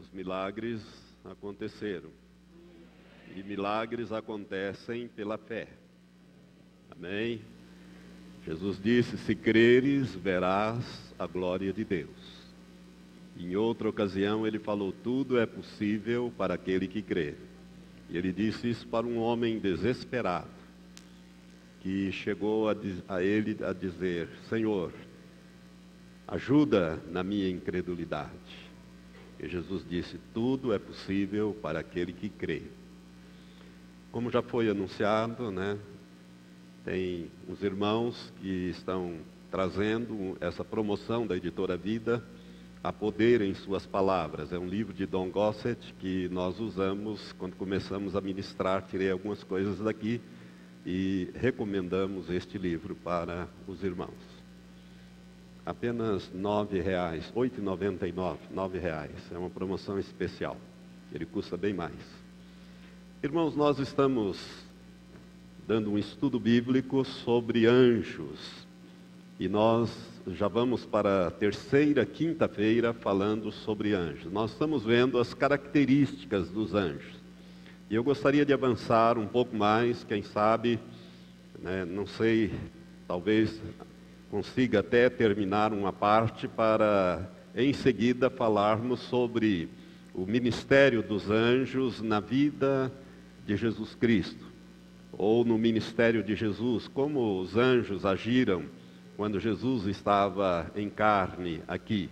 Os milagres aconteceram. E milagres acontecem pela fé. Amém? Jesus disse: se creres, verás a glória de Deus. Em outra ocasião ele falou: tudo é possível para aquele que crê. E ele disse isso para um homem desesperado, que chegou a ele a dizer: Senhor, ajuda na minha incredulidade. E Jesus disse: tudo é possível para aquele que crê. Como já foi anunciado, tem os irmãos que estão trazendo essa promoção da Editora Vida, A Poder em Suas Palavras. É um livro de Don Gossett que nós usamos quando começamos a ministrar. Tirei algumas coisas daqui e recomendamos este livro para os irmãos. Apenas R$ 9,00, R$ 8,99, R$ 9,00. É uma promoção especial. Ele custa bem mais. Irmãos, nós estamos dando um estudo bíblico sobre anjos. E nós já vamos para a terceira quinta-feira falando sobre anjos. Nós estamos vendo as características dos anjos. E eu gostaria de avançar um pouco mais, quem sabe, não sei, talvez consiga até terminar uma parte para, em seguida, falarmos sobre o ministério dos anjos na vida de Jesus Cristo, ou no ministério de Jesus, como os anjos agiram quando Jesus estava em carne aqui,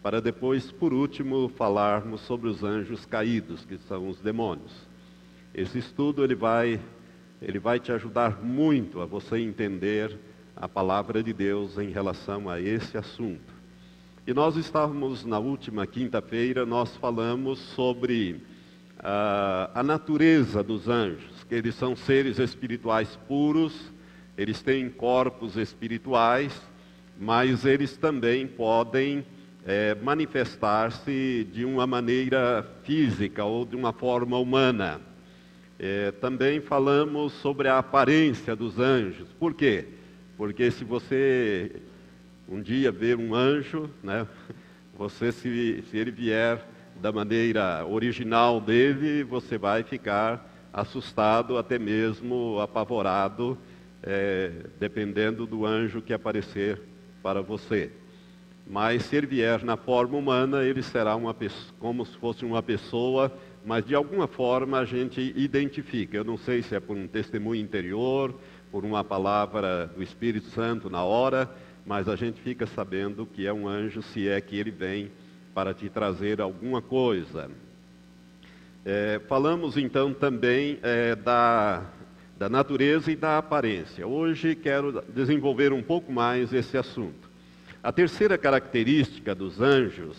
para depois, por último, falarmos sobre os anjos caídos, que são os demônios. Esse estudo ele vai te ajudar muito a você entender a palavra de Deus em relação a esse assunto. E nós estávamos na última quinta-feira, nós falamos sobre a natureza dos anjos, que eles são seres espirituais puros, eles têm corpos espirituais, mas eles também podem manifestar-se de uma maneira física ou de uma forma humana. Também falamos sobre a aparência dos anjos. Por quê? Porque se você um dia ver um anjo, se ele vier da maneira original dele, você vai ficar assustado, até mesmo apavorado, dependendo do anjo que aparecer para você. Mas se ele vier na forma humana, ele será como se fosse uma pessoa, mas de alguma forma a gente identifica. Eu não sei se é por um testemunho interior, por uma palavra do Espírito Santo na hora, mas a gente fica sabendo que é um anjo, se é que ele vem para te trazer alguma coisa. Falamos então também da natureza e da aparência. Hoje quero desenvolver um pouco mais esse assunto. A terceira característica dos anjos,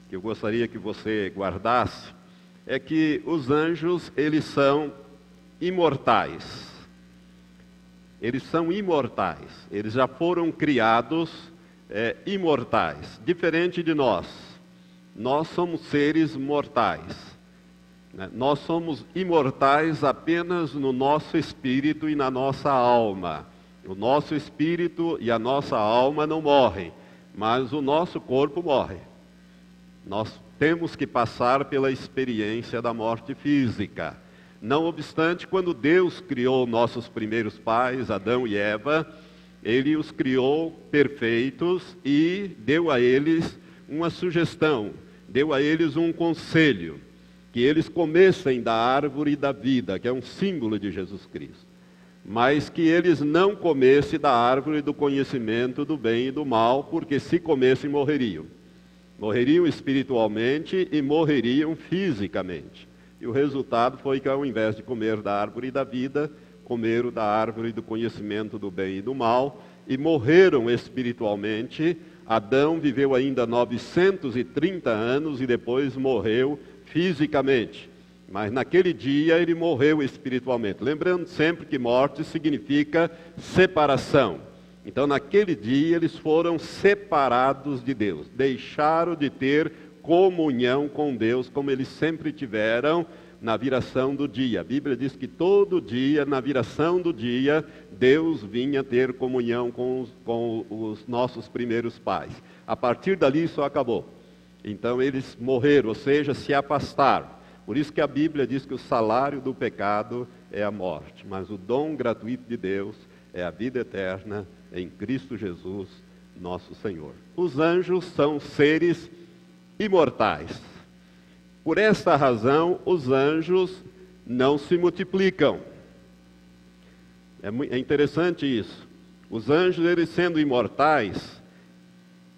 que eu gostaria que você guardasse, é que os anjos, eles são imortais. Eles são imortais. Eles já foram criados imortais, diferente de nós. Nós somos seres mortais. Nós somos imortais apenas no nosso espírito e na nossa alma. O nosso espírito e a nossa alma não morrem, mas o nosso corpo morre. Nós temos que passar pela experiência da morte física. Não obstante, quando Deus criou nossos primeiros pais, Adão e Eva, Ele os criou perfeitos e deu a eles uma sugestão, deu a eles um conselho, que eles comessem da árvore da vida, que é um símbolo de Jesus Cristo, mas que eles não comessem da árvore do conhecimento do bem e do mal, porque se comessem morreriam. Morreriam espiritualmente e morreriam fisicamente. E o resultado foi que, ao invés de comer da árvore da vida, comeram da árvore do conhecimento do bem e do mal, e morreram espiritualmente. Adão viveu ainda 930 anos e depois morreu fisicamente. Mas naquele dia ele morreu espiritualmente. Lembrando sempre que morte significa separação. Então naquele dia eles foram separados de Deus. Deixaram de ter comunhão com Deus, como eles sempre tiveram na viração do dia. A Bíblia diz que todo dia, na viração do dia, Deus vinha ter comunhão com os nossos primeiros pais. A partir dali isso acabou. Então eles morreram, ou seja, se afastaram. Por isso que a Bíblia diz que o salário do pecado é a morte, mas o dom gratuito de Deus é a vida eterna em Cristo Jesus, nosso Senhor. Os anjos são seres imortais. Por esta razão, os anjos não se multiplicam. É interessante isso. Os anjos, eles sendo imortais,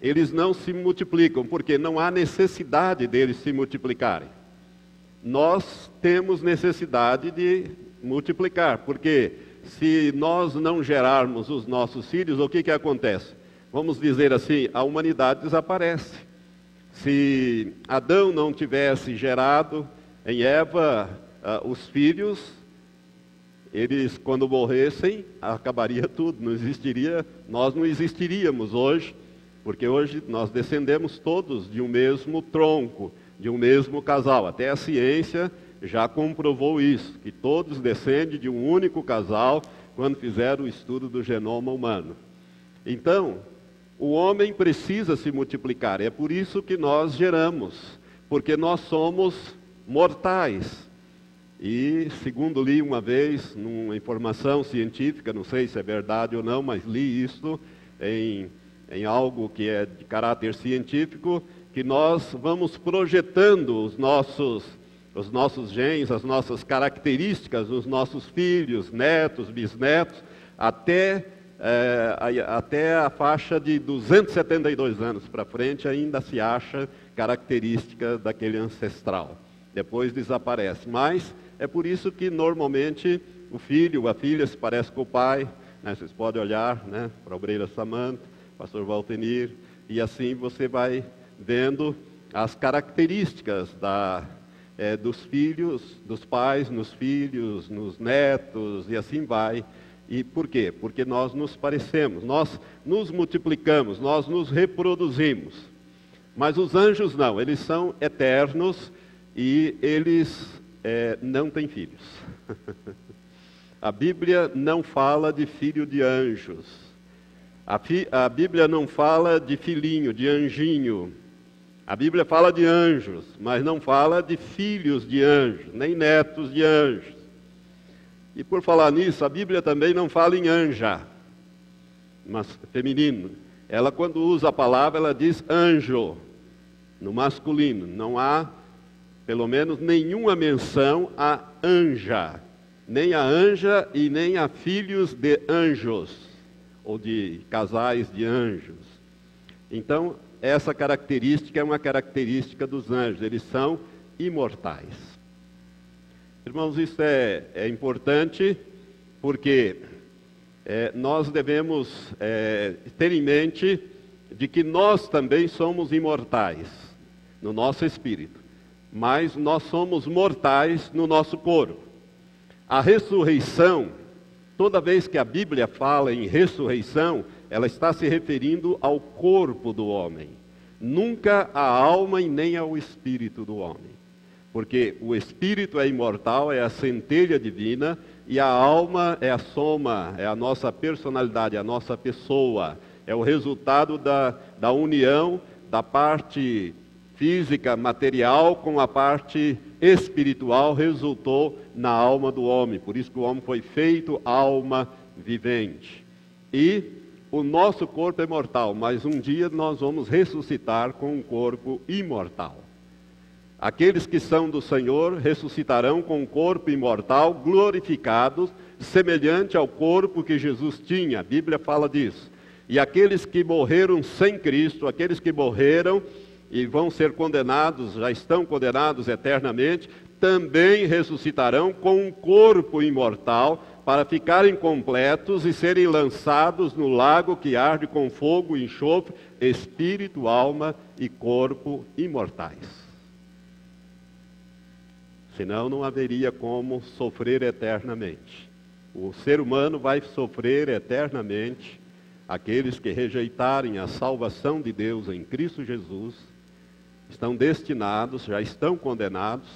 eles não se multiplicam, porque não há necessidade deles se multiplicarem. Nós temos necessidade de multiplicar, porque se nós não gerarmos os nossos filhos, o que acontece? Vamos dizer assim, a humanidade desaparece. Se Adão não tivesse gerado em Eva os filhos, eles, quando morressem, acabaria tudo, não existiria, nós não existiríamos hoje, porque hoje nós descendemos todos de um mesmo tronco, de um mesmo casal. Até a ciência já comprovou isso, que todos descendem de um único casal quando fizeram o estudo do genoma humano. Então, o homem precisa se multiplicar, é por isso que nós geramos, porque nós somos mortais. E, segundo li uma vez, numa informação científica, não sei se é verdade ou não, mas li isso em algo que é de caráter científico, que nós vamos projetando os nossos genes, as nossas características nos nossos filhos, netos, bisnetos, até a faixa de 272 anos para frente ainda se acha característica daquele ancestral. Depois desaparece. Mas é por isso que normalmente o filho, a filha se parece com o pai, né? Vocês podem olhar, né, para a obreira Samanta, pastor Valtenir, e assim você vai vendo as características dos filhos, dos pais nos filhos, nos netos, e assim vai. E por quê? Porque nós nos parecemos, nós nos multiplicamos, nós nos reproduzimos. Mas os anjos não, eles são eternos e eles não têm filhos. A Bíblia não fala de filho de anjos. A Bíblia não fala de filhinho, de anjinho. A Bíblia fala de anjos, mas não fala de filhos de anjos, nem netos de anjos. E por falar nisso, a Bíblia também não fala em anja, mas feminino. Ela, quando usa a palavra, ela diz anjo, no masculino. Não há, pelo menos, nenhuma menção a anja. Nem a anja e nem a filhos de anjos, ou de casais de anjos. Então, essa característica é uma característica dos anjos, eles são imortais. Irmãos, isso é importante, porque nós devemos ter em mente de que nós também somos imortais no nosso espírito, mas nós somos mortais no nosso corpo. A ressurreição, toda vez que a Bíblia fala em ressurreição, ela está se referindo ao corpo do homem, nunca à alma e nem ao espírito do homem. Porque o espírito é imortal, é a centelha divina, e a alma é a soma, é a nossa personalidade, a nossa pessoa. É o resultado da união da parte física, material, com a parte espiritual, resultou na alma do homem. Por isso que o homem foi feito alma vivente. E o nosso corpo é mortal, mas um dia nós vamos ressuscitar com um corpo imortal. Aqueles que são do Senhor ressuscitarão com um corpo imortal, glorificados, semelhante ao corpo que Jesus tinha. A Bíblia fala disso. E aqueles que morreram sem Cristo, aqueles que morreram e vão ser condenados, já estão condenados eternamente, também ressuscitarão com um corpo imortal, para ficarem completos e serem lançados no lago que arde com fogo e enxofre, espírito, alma e corpo imortais. Senão não haveria como sofrer eternamente. O ser humano vai sofrer eternamente. Aqueles que rejeitarem a salvação de Deus em Cristo Jesus estão destinados, já estão condenados,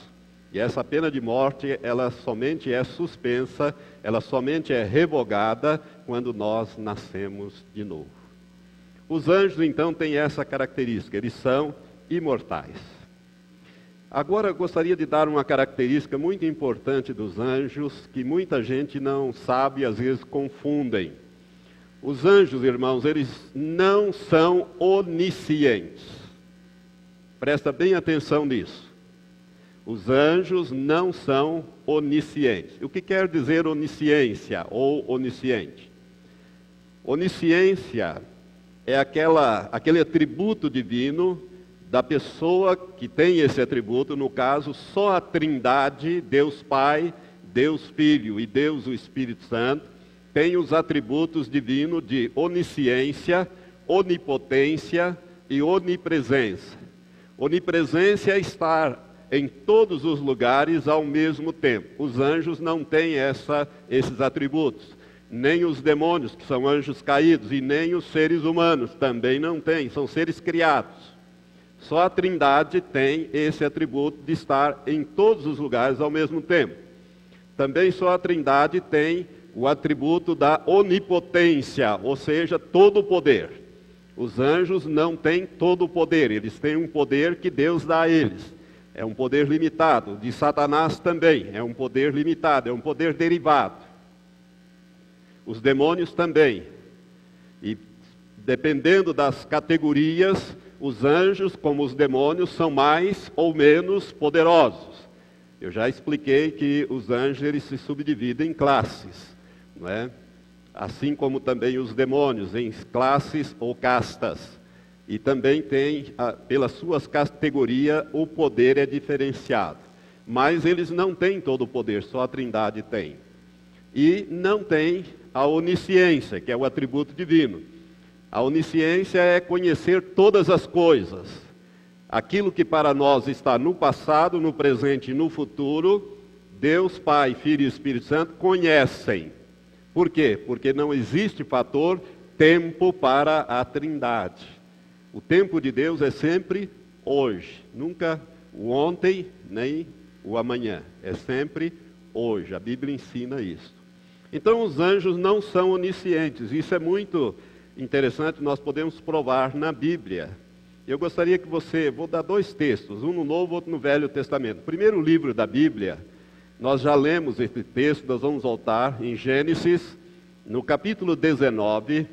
e essa pena de morte, ela somente é suspensa, ela somente é revogada quando nós nascemos de novo. Os anjos, então, têm essa característica, eles são imortais. Agora eu gostaria de dar uma característica muito importante dos anjos, que muita gente não sabe e às vezes confundem. Os anjos, irmãos, eles não são oniscientes. Presta bem atenção nisso. Os anjos não são oniscientes. O que quer dizer onisciência ou onisciente? Onisciência é aquele atributo divino da pessoa que tem esse atributo, no caso, só a Trindade, Deus Pai, Deus Filho e Deus o Espírito Santo, tem os atributos divinos de onisciência, onipotência e onipresença. Onipresença é estar em todos os lugares ao mesmo tempo. Os anjos não têm esses atributos. Nem os demônios, que são anjos caídos, e nem os seres humanos também não têm, são seres criados. Só a Trindade tem esse atributo de estar em todos os lugares ao mesmo tempo. Também só a Trindade tem o atributo da onipotência, ou seja, todo o poder. Os anjos não têm todo o poder, eles têm um poder que Deus dá a eles. É um poder limitado. De Satanás também, é um poder limitado, é um poder derivado. Os demônios também. E dependendo das categorias, os anjos, como os demônios, são mais ou menos poderosos. Eu já expliquei que os anjos eles se subdividem em classes, não é? Assim como também os demônios, em classes ou castas. E também tem, pelas suas categorias, o poder é diferenciado. Mas eles não têm todo o poder, só a Trindade tem. E não tem a onisciência, que é o atributo divino. A onisciência é conhecer todas as coisas. Aquilo que para nós está no passado, no presente e no futuro, Deus, Pai, Filho e Espírito Santo conhecem. Por quê? Porque não existe fator tempo para a Trindade. O tempo de Deus é sempre hoje, nunca o ontem nem o amanhã. É sempre hoje. A Bíblia ensina isso. Então os anjos não são oniscientes. Isso é muito interessante, nós podemos provar na Bíblia. Eu gostaria que vou dar 2 textos, um no Novo e outro no Velho Testamento. O primeiro livro da Bíblia, nós já lemos esse texto, nós vamos voltar em Gênesis, no capítulo 19.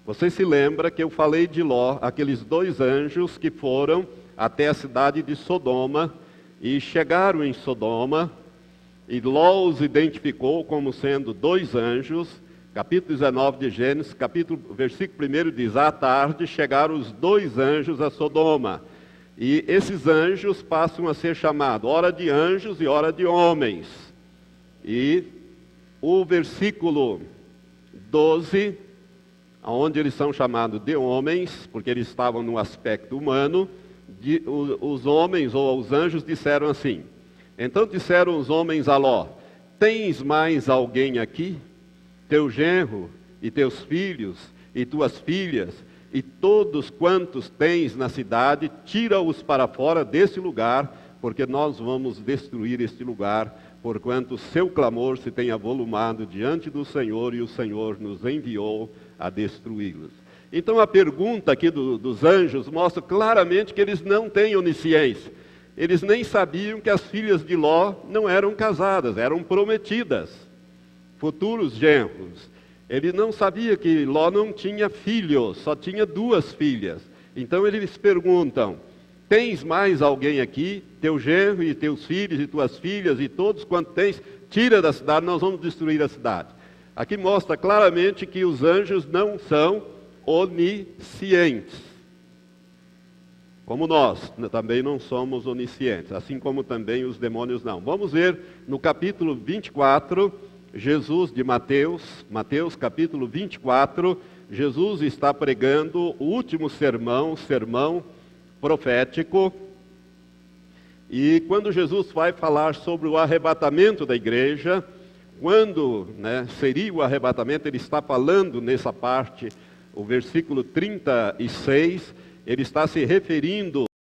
Você se lembra que eu falei de Ló, aqueles 2 anjos que foram até a cidade de Sodoma e chegaram em Sodoma, e Ló os identificou como sendo 2 anjos. Capítulo 19 de Gênesis, versículo 1 diz: à tarde chegaram os 2 anjos a Sodoma. E esses anjos passam a ser chamados hora de anjos e hora de homens. E o versículo 12, onde eles são chamados de homens, porque eles estavam no aspecto humano, os homens ou os anjos disseram assim: então disseram os homens a Ló: tens mais alguém aqui? Teu genro e teus filhos e tuas filhas e todos quantos tens na cidade, tira-os para fora desse lugar, porque nós vamos destruir este lugar, porquanto seu clamor se tem avolumado diante do Senhor, e o Senhor nos enviou a destruí-los. Então a pergunta aqui dos anjos mostra claramente que eles não têm onisciência. Eles nem sabiam que as filhas de Ló não eram casadas, eram prometidas, futuros genros. Ele não sabia que Ló não tinha filhos, só tinha 2 filhas. Então eles perguntam: tens mais alguém aqui? Teu genro e teus filhos e tuas filhas e todos quantos tens, tira da cidade, nós vamos destruir a cidade. Aqui mostra claramente que os anjos não são oniscientes. Como nós também não somos oniscientes, assim como também os demônios não. Vamos ver no capítulo 24, Jesus de Mateus capítulo 24, Jesus está pregando o último sermão profético. E quando Jesus vai falar sobre o arrebatamento da igreja, quando seria o arrebatamento, ele está falando nessa parte, o versículo 36, ele está se referindo